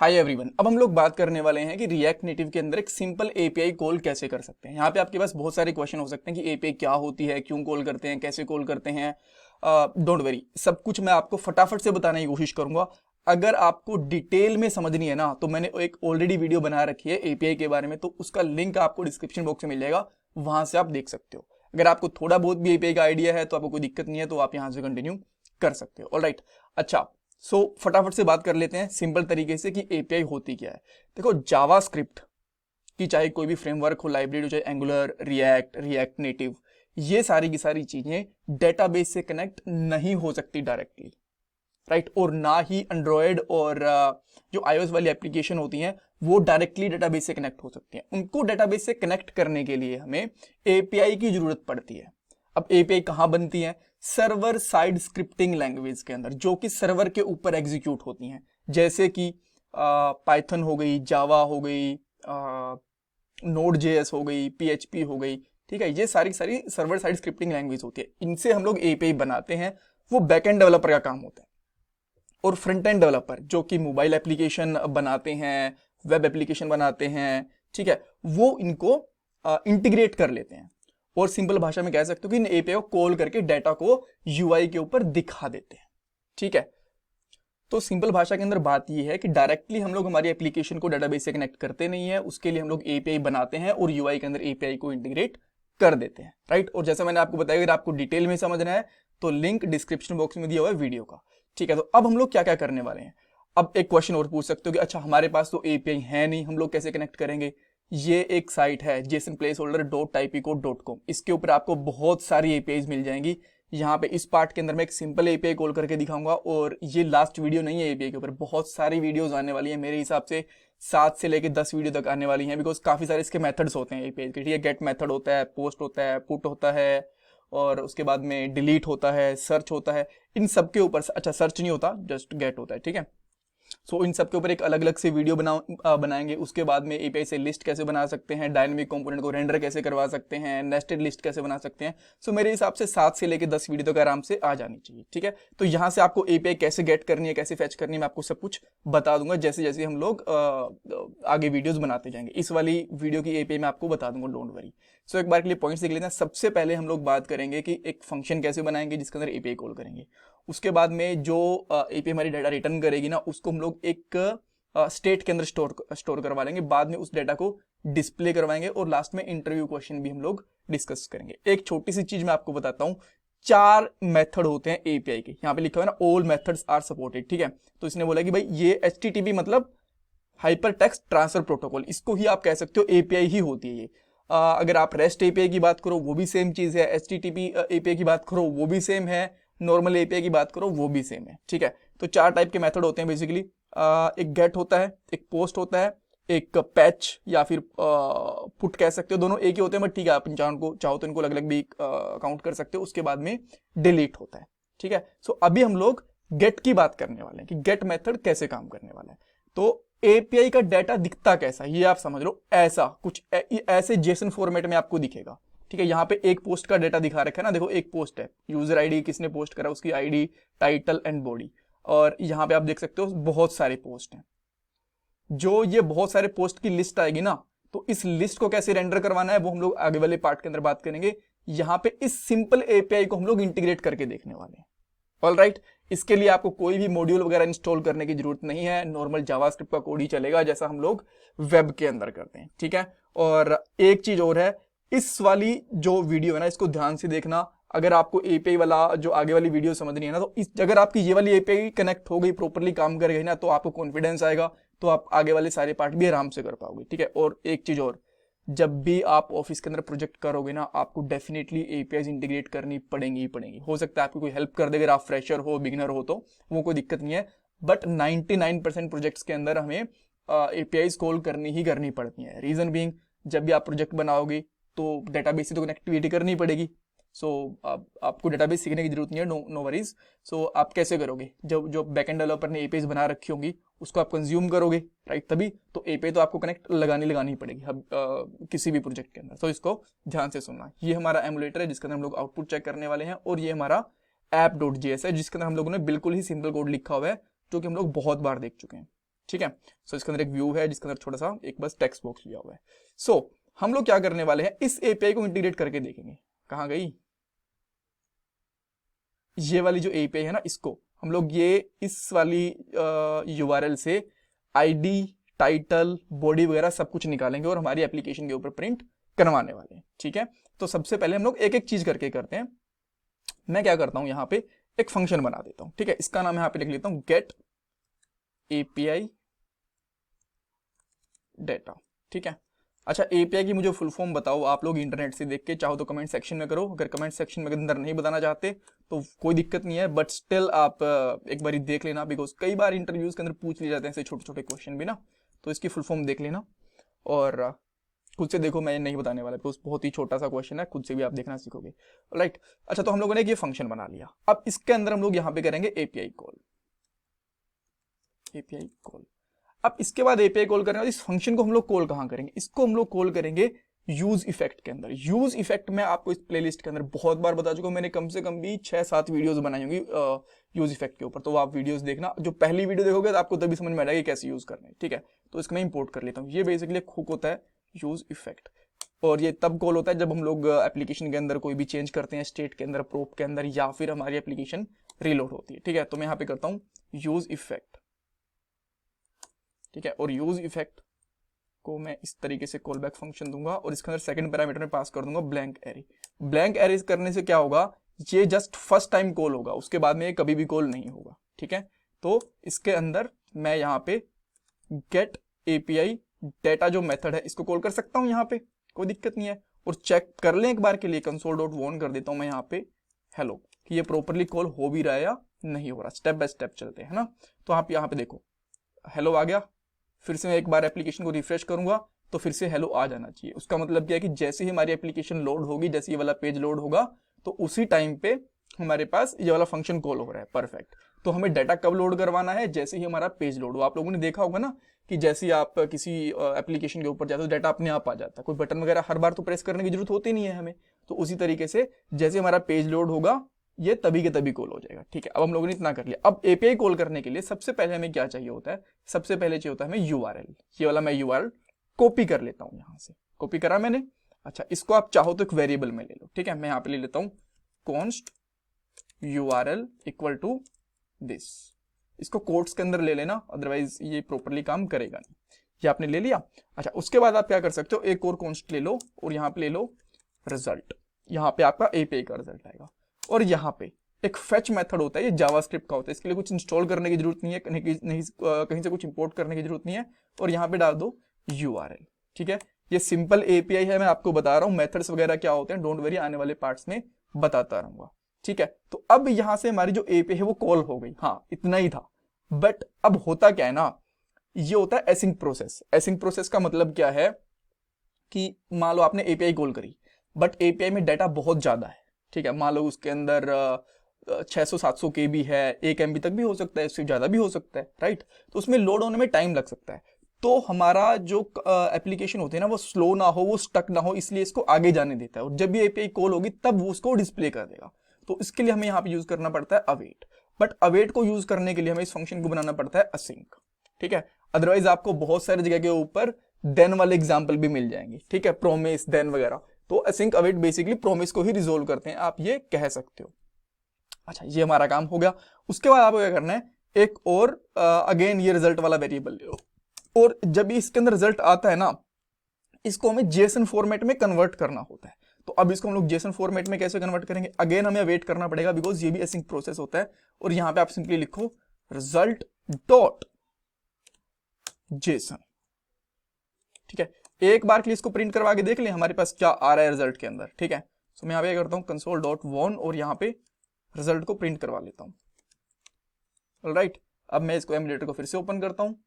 Hi everyone. अब हम लोग बात करने वाले हैं कि रिएक्ट नेटिव के अंदर एक सिंपल एपीआई कॉल कैसे कर सकते हैं। यहाँ पे आपके पास बहुत सारे क्वेश्चन हो सकते हैं कि एपीआई क्या होती है, क्यों कॉल करते हैं, कैसे कॉल करते हैं। डोंट वरी, सब कुछ मैं आपको फटाफट से बताने की कोशिश करूंगा। अगर आपको डिटेल में समझनी है ना, तो मैंने एक ऑलरेडी वीडियो बना रखी है एपीआई के बारे में, तो उसका लिंक आपको डिस्क्रिप्शन बॉक्स में मिल जाएगा, वहां से आप देख सकते हो। अगर आपको थोड़ा बहुत भी एपीआई का आइडिया है तो आपको कोई दिक्कत नहीं है, तो आप यहाँ से कंटिन्यू कर सकते हो। ऑलराइट, अच्छा फटाफट से बात कर लेते हैं सिंपल तरीके से कि एपीआई होती क्या है। देखो, जावास्क्रिप्ट की चाहे कोई भी फ्रेमवर्क हो, लाइब्रेरी हो, चाहे एंगुलर, रिएक्ट नेटिव, ये सारी की सारी चीजें डेटाबेस से कनेक्ट नहीं हो सकती डायरेक्टली, राइट। और ना ही एंड्रॉयड और जो iOS वाली एप्लीकेशन होती हैं वो डायरेक्टली डेटाबेस से कनेक्ट हो सकती हैं। उनको डेटाबेस से कनेक्ट करने के लिए हमें एपीआई की जरूरत पड़ती है। अब एपीआई कहां बनती है? सर्वर साइड स्क्रिप्टिंग लैंग्वेज के अंदर, जो कि सर्वर के ऊपर एग्जीक्यूट होती हैं, जैसे कि पाइथन हो गई, जावा हो गई, नोड जेएस हो गई, पीएचपी हो गई। ठीक है, ये सारी सारी सर्वर साइड स्क्रिप्टिंग लैंग्वेज होती है। इनसे हम लोग एपीआई बनाते हैं, वो बैकएंड डेवलपर का काम होता है। और फ्रंट एंड डेवलपर जो कि मोबाइल एप्लीकेशन बनाते हैं, वेब एप्लीकेशन बनाते हैं, ठीक है, वो इनको इंटीग्रेट कर लेते हैं। और सिंपल भाषा में कह सकते हो कि इन एपीआई को कॉल करके डाटा को यूआई के ऊपर दिखा देते हैं। ठीक है, तो सिंपल भाषा के अंदर बात यह है कि डायरेक्टली हम लोग हमारी एप्लीकेशन को डेटाबेस से कनेक्ट करते नहीं है, उसके लिए हम लोग एपीआई बनाते हैं और यूआई के अंदर एपीआई को इंटीग्रेट कर देते हैं, राइट। और जैसा मैंने आपको बताया, अगर आपको डिटेल में समझना है तो लिंक डिस्क्रिप्शन बॉक्स में दिया हुआ है वीडियो का। ठीक है, तो अब हम लोग क्या क्या करने वाले हैं। अब एक क्वेश्चन और पूछ सकते हो कि अच्छा, हमारे पास तो एपीआई है नहीं, हम लोग कैसे कनेक्ट करेंगे। ये एक साइट है jsonplaceholder.typicode.com, इसके ऊपर आपको बहुत सारी एपीआई मिल जाएंगी। यहाँ पे इस पार्ट के अंदर मैं एक सिंपल एपीआई कॉल करके दिखाऊंगा, और ये लास्ट वीडियो नहीं है एपीआई के ऊपर, बहुत सारी वीडियोस आने वाली है। मेरे हिसाब से 7 से लेकर 10 वीडियो तक आने वाली हैं, बिकॉज काफी सारे इसके मेथड्स होते हैं एपीआई के। ठीक है, गेट मेथड होता है, पोस्ट होता है, पुट होता है, और उसके बाद में डिलीट होता है, सर्च होता है। इन सब के ऊपर, अच्छा सर्च नहीं होता, जस्ट गेट होता है। ठीक है, सो इन सब के ऊपर एक अलग अलग से वीडियो बनाएंगे। उसके बाद में एपीआई से लिस्ट कैसे बना सकते हैं, डायनेमिक कंपोनेंट को रेंडर कैसे करवा सकते हैं, नेस्टेड लिस्ट कैसे बना सकते हैं। सो मेरे हिसाब से 7 से लेकर 10 वीडियो तक आराम से आ जानी चाहिए। ठीक है, तो यहाँ से आपको एपीआई कैसे गेट करनी है, कैसे फैच करनी है, मैं आपको सब कुछ बता दूंगा जैसे जैसे हम लोग आगे वीडियोज बनाते जाएंगे। इस वाली वीडियो की एपीआई मैं आपको बता दूंगा, डोंट वरी। सो एक बार के लिए पॉइंट्स देख लेते हैं। सबसे पहले हम लोग बात करेंगे कि एक फंक्शन कैसे बनाएंगे जिसके अंदर एपीआई कॉल करेंगे। उसके बाद में जो एपीआई हमारी डाटा रिटर्न करेगी ना, उसको हम लोग एक स्टेट के अंदर स्टोर करवा लेंगे। बाद में उस डेटा को डिस्प्ले करवाएंगे, और लास्ट में इंटरव्यू क्वेश्चन भी हम लोग डिस्कस करेंगे। एक छोटी सी चीज मैं आपको बताता हूं, 4 मेथड होते हैं एपीआई के। यहाँ पे लिखा हुआ है ना, ऑल मेथड्स आर सपोर्टेड। ठीक है, तो इसने बोला कि भाई ये HTTP मतलब हाइपर टेक्स्ट ट्रांसफर प्रोटोकॉल, इसको ही आप कह सकते हो एपीआई ही होती है ये। अगर आप रेस्ट एपीआई की बात करो वो भी सेम चीज है, HTTP एपीआई की बात करो वो भी सेम है, नॉर्मल एपीआई की बात करो वो भी सेम है। ठीक है, तो 4 टाइप के मेथड होते हैं बेसिकली। एक गेट होता है, एक पोस्ट होता है, एक पैच या फिर पुट कह सकते हो, दोनों एक ही होते हैं, बट ठीक है, आप चाहो तो इनको अलग अलग भी काउंट कर सकते हो। उसके बाद में डिलीट होता है। ठीक है, सो अभी हम लोग गेट की बात करने वाले हैं कि गेट मेथड कैसे काम करने वाला है। तो एपीआई का डाटा दिखता कैसा है ये आप समझ लो, ऐसा कुछ ऐसे जेसन फॉर्मेट में आपको दिखेगा। ठीक है, यहाँ पे एक पोस्ट का डाटा दिखा रखा है ना, देखो एक पोस्ट है, यूजर आईडी किसने पोस्ट करा, उसकी आईडी, टाइटल एंड बॉडी। और यहाँ पे आप देख सकते हो बहुत सारे पोस्ट हैं। जो ये बहुत सारे पोस्ट की लिस्ट आएगी ना, तो इस लिस्ट को कैसे रेंडर करवाना है वो हम लोग आगे वाले पार्ट के अंदर बात करेंगे। यहाँ पे इस सिंपल एपीआई को हम लोग इंटीग्रेट करके देखने वाले हैं। ऑलराइट, इसके लिए आपको कोई भी मॉड्यूल वगैरह इंस्टॉल करने की जरूरत नहीं है, नॉर्मल जावास्क्रिप्ट का कोड ही चलेगा जैसा हम लोग वेब के अंदर करते हैं। ठीक है, और एक चीज और है, इस वाली जो वीडियो है ना, इसको ध्यान से देखना। अगर आपको एपीआई वाला जो आगे वाली वीडियो समझनी है ना, तो अगर आपकी ये वाली एपीआई कनेक्ट हो गई, प्रॉपरली काम कर गई ना, तो आपको कॉन्फिडेंस आएगा, तो आप आगे वाले सारे पार्ट भी आराम से कर पाओगे। ठीक है, और एक चीज और, जब भी आप ऑफिस के अंदर प्रोजेक्ट करोगे ना, आपको डेफिनेटली एपीआई इंटीग्रेट करनी पड़ेंगी ही पड़ेंगी। हो सकता है आपको कोई हेल्प कर दे, अगर आप फ्रेशर हो, बिगिनर हो, तो वो कोई दिक्कत नहीं है, बट 99% प्रोजेक्ट्स के अंदर हमें एपीआई कॉल करनी ही करनी पड़ती है। रीजन बीइंग, जब भी आप प्रोजेक्ट बनाओगे तो डेटाबेस से तो कनेक्टिविटी करनी पड़ेगी। सो आपको डेटाबेस सीखने की जरूरत नहीं है, नो वरीज। सो आप कैसे करोगे, जब जो बैकएंड डेवलपर ने एपीआई बना रखी होंगी उसको आप कंज्यूम करोगे, राइट, तभी तो एपीआई तो आपको कनेक्ट लगानी पड़ेगी किसी भी प्रोजेक्ट के अंदर। तो इसको ध्यान से सुनना। ये हमारा एमुलेटर है जिसके अंदर हम लोग आउटपुट चेक करने वाले हैं, और ये हमारा app.js है जिसके अंदर हम लोगों ने बिल्कुल ही सिंपल कोड लिखा हुआ है, जो कि हम लोग बहुत बार देख चुके हैं। ठीक है। सो इसके अंदर एक व्यू है जिसके अंदर छोटा सा एक बस टेक्स्ट बॉक्स लिया हुआ है। सो हम लोग क्या करने वाले हैं, इस एपीआई को इंटीग्रेट करके देखेंगे। कहाँ गई ये वाली जो एपीआई है ना, इसको हम लोग ये इस वाली यूआरएल से आईडी, टाइटल, बॉडी वगैरह सब कुछ निकालेंगे और हमारी एप्लीकेशन के ऊपर प्रिंट करवाने वाले हैं। ठीक है, तो सबसे पहले हम लोग एक एक चीज करके करते हैं। मैं क्या करता हूं, यहां पे एक फंक्शन बना देता हूं। ठीक है, इसका नाम यहां पे लिख लेता हूं गेट एपीआई डेटा। ठीक है, अच्छा एपीआई की मुझे फुल फॉर्म बताओ आप लोग इंटरनेट से देख के, चाहो तो कमेंट सेक्शन में करो। अगर कमेंट सेक्शन में अंदर नहीं बताना चाहते तो कोई दिक्कत नहीं है, बट स्टिल आप एक बार देख लेना, बिकॉज कई बार इंटरव्यूज के अंदर पूछ लिए जाते हैं ऐसे छोटे छोटे क्वेश्चन भी ना, तो इसकी फुल फॉर्म देख लेना और खुद से देखो। मैं नहीं बताने वाला बिकॉज बहुत ही छोटा सा क्वेश्चन है, खुद से भी आप देखना सीखोगे। राइट, अच्छा तो हम लोगों ने ये फंक्शन बना लिया। अब इसके अंदर हम लोग यहाँ पे करेंगे एपीआई कॉल। एपीआई कॉल, अब इसके बाद एपीआई कॉल करेंगे। इस फंक्शन को हम लोग कॉल कहां करेंगे, इसको हम लोग कॉल करेंगे यूज इफेक्ट के अंदर। यूज इफेक्ट मैं आपको इस प्लेलिस्ट के अंदर बहुत बार बता चुका हूं, मैंने कम से कम भी 6-7 वीडियोस बनाई होंगी यूज इफेक्ट के ऊपर, तो आप वीडियोस देखना। जो पहली वीडियो देखोगे तो आपको तभी समझ में आएगा कैसे यूज करना है। ठीक है, तो इसको मैं इंपोर्ट कर लेता हूँ। ये बेसिकली हुक होता है यूज इफेक्ट, और ये तब कॉल होता है जब हम लोग एप्लीकेशन के अंदर कोई भी चेंज करते हैं, स्टेट के अंदर, प्रोप के अंदर, या फिर हमारी एप्लीकेशन रीलोड होती है। ठीक है, तो मैं यहाँ पे करता हूँ यूज इफेक्ट। ठीक है, और यूज इफेक्ट को मैं इस तरीके से कॉल बैक फंक्शन दूंगा और इसके अंदर सेकंड पैरामीटर में पास कर दूंगा ब्लैंक एरे। ब्लैंक एरे करने से क्या होगा, ये जस्ट फर्स्ट टाइम कॉल होगा, उसके बाद में ये कभी भी कॉल नहीं होगा। ठीक है, तो इसके अंदर मैं यहाँ पे गेट एपीआई डेटा जो मेथड है इसको कॉल कर सकता हूँ, यहाँ पे कोई दिक्कत नहीं है। और चेक कर लें एक बार के लिए, console.warn कर देता हूँ मैं यहाँ पे हेलो, कि ये प्रॉपरली कॉल हो भी रहा है या नहीं हो रहा। स्टेप बाय स्टेप चलते हैं ना, तो आप यहाँ पे देखो हेलो आ गया। फिर से मैं एक बार एप्लीकेशन को रिफ्रेश करूंगा तो फिर से हेलो आ जाना चाहिए। उसका मतलब क्या है कि जैसे ही हमारी एप्लीकेशन लोड होगी, जैसे ये वाला पेज लोड होगा, तो उसी टाइम पे हमारे पास ये वाला फंक्शन कॉल हो रहा है। परफेक्ट, तो हमें डाटा कब लोड करवाना है, जैसे ही हमारा पेज लोड हो। आप लोगों ने देखा होगा ना कि जैसे ही आप किसी एप्लीकेशन के ऊपर जाते हो डाटा अपने आप आ जाता है, कोई बटन वगैरह हर बार तो प्रेस करने की जरूरत होती नहीं है हमें। तो उसी तरीके से जैसे हमारा पेज लोड होगा ये तभी के तभी कॉल हो जाएगा। ठीक है, अब हम लोगों ने इतना कर लिया। अब एपीआई कॉल करने के लिए सबसे पहले हमें क्या चाहिए होता है, सबसे पहले चाहिए होता है हमें यूआरएल। ये वाला मैं यूआरएल कॉपी कर लेता हूं, यहां से कॉपी करा मैंने। अच्छा, इसको आप चाहो तो एक वेरिएबल में ले लो। ठीक है, मैं यहां पे ले लेता हूं const URL equal to this. इसको कोट्स के अंदर ले लेना, अदरवाइज ये प्रॉपरली काम करेगा नहीं। ये आपने ले लिया। अच्छा, उसके बाद आप क्या कर सकते हो, एक और कॉन्स्ट ले लो और यहाँ पे ले लो रिजल्ट। यहाँ पे आपका एपीआई का रिजल्ट आएगा। और यहाँ पे एक फेच मेथड होता है, ये जावास्क्रिप्ट का होता है, इसके लिए कुछ इंस्टॉल करने की जरूरत नहीं है, कहीं से कुछ इंपोर्ट करने की जरूरत नहीं है। और यहाँ पे डाल दो यूआरएल। ठीक है, ये सिंपल एपीआई है, मैं आपको बता रहा हूँ। मेथड्स वगैरह क्या होते हैं डोंट वरी, आने वाले पार्ट्स में बताता रहूंगा। ठीक है, तो अब यहां से हमारी जो एपीआई है वो कॉल हो गई। हाँ, इतना ही था। बट अब होता क्या है ना, ये होता है एसिंक प्रोसेस। एसिंक प्रोसेस का मतलब क्या है कि मान लो आपने एपीआई कॉल करी, बट एपीआई में डाटा बहुत ज्यादा है। ठीक है, मान लो उसके अंदर 600-700 KB है, 1 MB तक भी हो सकता है, इससे ज्यादा भी हो सकता है। राइट, तो उसमें लोड होने में टाइम लग सकता है। तो हमारा जो एप्लीकेशन होते हैं ना वो स्लो ना हो, वो स्टक ना हो, इसलिए इसको आगे जाने देता है। और जब भी एपीआई कॉल होगी तब वो उसको डिस्प्ले कर देगा। तो इसके लिए हमें यहाँ पे यूज करना पड़ता है अवेट। बट अवेट को यूज करने के लिए हमें इस फंक्शन को बनाना पड़ता है असिंक। ठीक है, अदरवाइज आपको बहुत सारी जगह के ऊपर देन वाले एग्जाम्पल भी मिल जाएंगे। ठीक है, प्रोमिस, देन वगैरह। तो असिंक अवेट बेसिकली प्रोमिस को ही रिजोल्व करते हैं, आप ये कह सकते हो। अच्छा, ये हमारा काम हो गया। उसके बाद आपको क्या करना है, एक और अगेन ये रिजल्ट वाला वेरिएबल ले लो। और जब इसके अंदर रिजल्ट आता है ना, इसको हमें जेसन फॉर्मेट में कन्वर्ट करना होता है। तो अब इसको हम लोग जेसन फॉर्मेट में कैसे कन्वर्ट करेंगे, अगेन हमें वेट करना पड़ेगा, बिकॉज ये भी एसिंक प्रोसेस होता है। और यहां पे आप सिंपली लिखो रिजल्ट डॉट जेसन। ठीक है, एक बार के लिए इसको प्रिंट करवा के देख लें हमारे पास क्या आ रहा है रिजल्ट के अंदर। ठीक है, तो मैं यहाँ पे करता हूँ console.warn और यहाँ पे रिजल्ट को प्रिंट करवा लेता हूँ। ऑलराइट, अब मैं इसको एमुलेटर को फिर से ओपन करता हूँ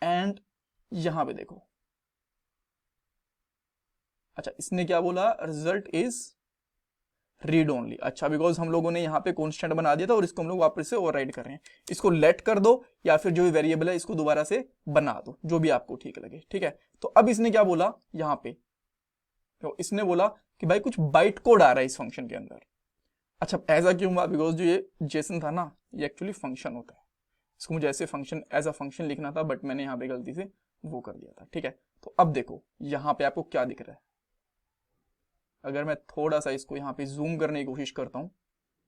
एंड यहाँ पे देखो। अच्छा, इसने क्या बोला, रिजल्ट इज रीड ओनली। अच्छा, बिकॉज हम लोगों ने यहाँ पे कॉन्स्टेंट बना दिया था और इसको हम लोग वापस से ओवरराइड कर रहे हैं। इसको लेट कर दो या फिर जो भी वेरिएबल है इसको दोबारा से बना दो, जो भी आपको ठीक लगे। ठीक है, तो अब इसने क्या बोला यहाँ पे, तो इसने बोला कि भाई कुछ बाइट कोड आ रहा है इस फंक्शन के अंदर। अच्छा, ऐसा क्यों हुआ, बिकॉज जो ये जेसन था ना, ये एक्चुअली फंक्शन होता है। इसको मुझे ऐसे फंक्शन एज अ फंक्शन लिखना था, बट मैंने यहाँ पे गलती से वो कर दिया था। ठीक है, तो अब देखो यहाँ पे आपको क्या दिख रहा है, अगर मैं थोड़ा सा इसको यहाँ पे जूम करने की कोशिश करता हूँ,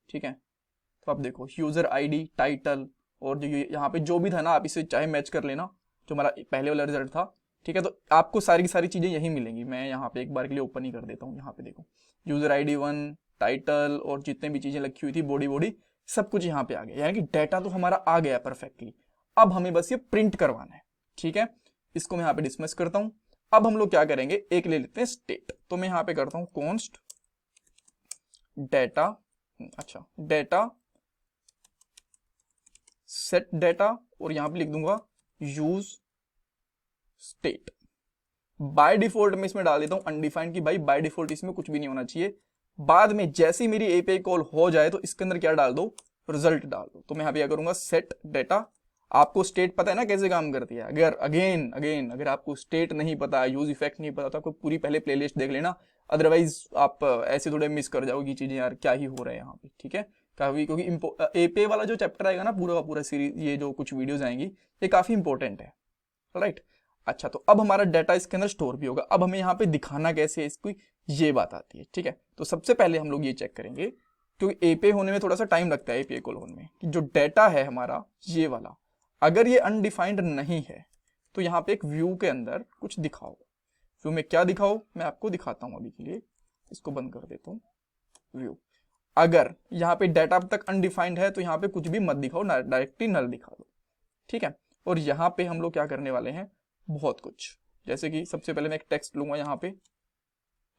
ठीक है, तो आप देखो यूजर आईडी, टाइटल और जो यहाँ पे जो भी था ना, आप इसे चाहे मैच कर लेना जो हमारा पहले वाला रिजल्ट था। ठीक है, तो आपको सारी की सारी चीजें यही मिलेंगी। मैं यहाँ पे एक बार के लिए ओपन ही कर देता हूँ। यहाँ पे देखो यूजर आईडी 1, टाइटल और जितने भी चीजें लिखी हुई थी, बॉडी सब कुछ यहाँ पे आ गया, यानी कि डाटा तो हमारा आ गया परफेक्टली। अब हमें बस ये प्रिंट करवाना है। ठीक है, इसको मैं यहाँ पे डिसमिस करता हूँ। अब हम लोग क्या करेंगे, एक ले लेते हैं स्टेट। तो मैं यहाँ पे करता हूँ कॉन्स्ट डाटा, अच्छा डाटा सेट डाटा, और यहां पे लिख दूंगा यूज स्टेट। बाय डिफॉल्ट में इसमें डाल देता हूं अनडिफाइंड की भाई बाय डिफॉल्ट इसमें कुछ भी नहीं होना चाहिए। बाद में जैसे ही मेरी एपीआई कॉल हो जाए तो इसके अंदर क्या डाल दो, रिजल्ट डाल दो। तो मैं यहां पे क्या करूंगा, सेट डाटा। आपको स्टेट पता है ना कैसे काम करती है। अगर अगेन अगर आपको स्टेट नहीं पता, यूज इफेक्ट नहीं पता, तो आपको पूरी पहले प्लेलिस्ट देख लेना, अदरवाइज आप ऐसे थोड़े मिस कर जाओगे चीजें, यार क्या ही हो रहा है यहाँ पे। ठीक है, काफी, क्योंकि एपीआई वाला जो चैप्टर आएगा ना पूरा का पूरा सीरीज, ये जो कुछ वीडियोस आएंगी ये काफी इंपॉर्टेंट है। राइट, अच्छा तो अब हमारा डाटा इसके अंदर स्टोर भी होगा। अब हमें यहाँ पे दिखाना कैसे है इसको, ये बात आती है। ठीक है, तो सबसे पहले हम लोग ये चेक करेंगे, क्योंकि एपीआई होने में थोड़ा सा टाइम लगता है एपीआई कॉल होने में, कि जो डाटा है हमारा ये वाला, अगर ये अनडिफाइंड नहीं है तो यहाँ पे एक व्यू के अंदर कुछ दिखाओ। व्यू में क्या दिखाओ, मैं आपको दिखाता हूँ अभी के लिए, इसको बंद कर देता हूँ। व्यू, अगर यहाँ पे डाटा अब तक अनडिफाइंड है तो यहाँ पे कुछ भी मत दिखाओ, डायरेक्टली नल दिखा दो। ठीक है, और यहाँ पे हम लोग क्या करने वाले हैं, बहुत कुछ, जैसे कि सबसे पहले मैं एक टेक्स्ट लूंगा, यहाँ पे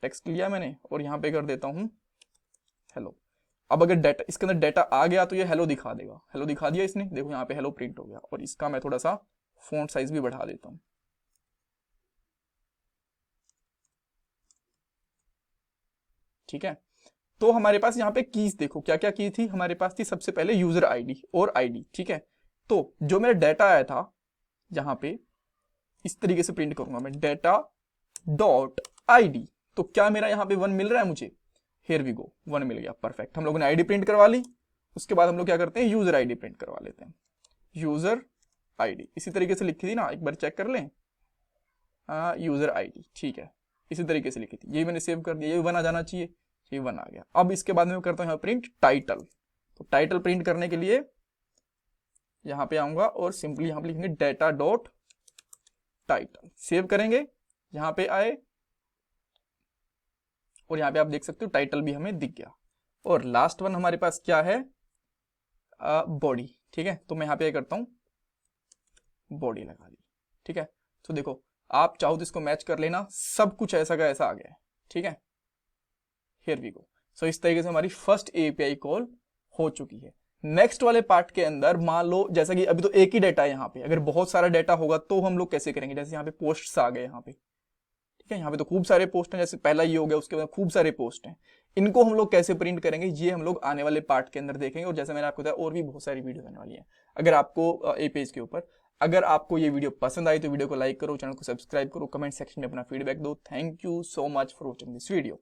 टेक्स्ट लिया मैंने और यहाँ पे कर देता हूँ हेलो। अब अगर डाटा इसके अंदर डाटा आ गया तो ये हेलो दिखा देगा। हेलो दिखा दिया इसने, देखो यहाँ पे हेलो प्रिंट हो गया। और इसका मैं थोड़ा सा फॉन्ट साइज भी बढ़ा देता हूँ। ठीक है, तो हमारे पास यहाँ पे कीज देखो क्या क्या की थी हमारे पास थी। सबसे पहले यूजर आईडी और आईडी। ठीक है, तो जो मेरा डाटा आया था यहाँ पे इस तरीके से प्रिंट करूंगा मैं, डाटा डॉट आईडी। तो क्या मेरा यहाँ पे 1 मिल रहा है मुझे, हियर वी गो, 1 मिल गया, परफेक्ट। हम लोगों ने आईडी प्रिंट करवा ली। उसके बाद हम लोग क्या करते हैं, यूजर आईडी प्रिंट करवा लेते हैं। यूजर आईडी इसी तरीके से लिखी थी ना, एक बार चेक कर लें। यूजर आईडी, ठीक है, इसी तरीके से लिखी थी, यही मैंने सेव कर दिया, ये 1 आ जाना चाहिए, ये 1 आ गया। अब इसके बाद मैं करता हूँ यहाँ प्रिंट टाइटल। तो टाइटल प्रिंट करने के लिए यहाँ पे आऊंगा और सिंपली यहाँ पे लिखेंगे डाटा डॉट टाइटल, सेव करेंगे, यहाँ पे आए और यहाँ पे आप देख सकते हो टाइटल भी हमें दिख गया। और लास्ट वन हमारे पास क्या है, बॉडी। ठीक है, तो मैं यहाँ पे करता हूँ बॉडी लगा दी। ठीक है, तो देखो आप चाहो तो इसको मैच कर लेना, सब कुछ ऐसा का ऐसा आ गया है। ठीक है, हियर वी गो। सो इस तरीके से हमारी फर्स्ट एपीआई कॉल हो चुकी है। नेक्स्ट वाले पार्ट के अंदर मान लो जैसा कि अभी तो एक ही डाटा है यहाँ पे, अगर बहुत सारा डाटा होगा तो हम लोग कैसे करेंगे, जैसे यहाँ पे पोस्ट्स आ गए यहाँ पे। ठीक है, यहाँ पे तो खूब सारे पोस्ट हैं, जैसे पहला ये हो गया, उसके बाद खूब सारे पोस्ट हैं, इनको हम लोग कैसे प्रिंट करेंगे ये हम लोग आने वाले पार्ट के अंदर देखेंगे। और जैसे मैंने आपको बताया और भी बहुत सारी वीडियो आने वाली है अगर आपको एपीआई के ऊपर। अगर आपको ये वीडियो पसंद आई तो वीडियो को लाइक करो, चैनल को सब्सक्राइब करो, कमेंट सेक्शन में अपना फीडबैक दो। Thank you so much for watching this video.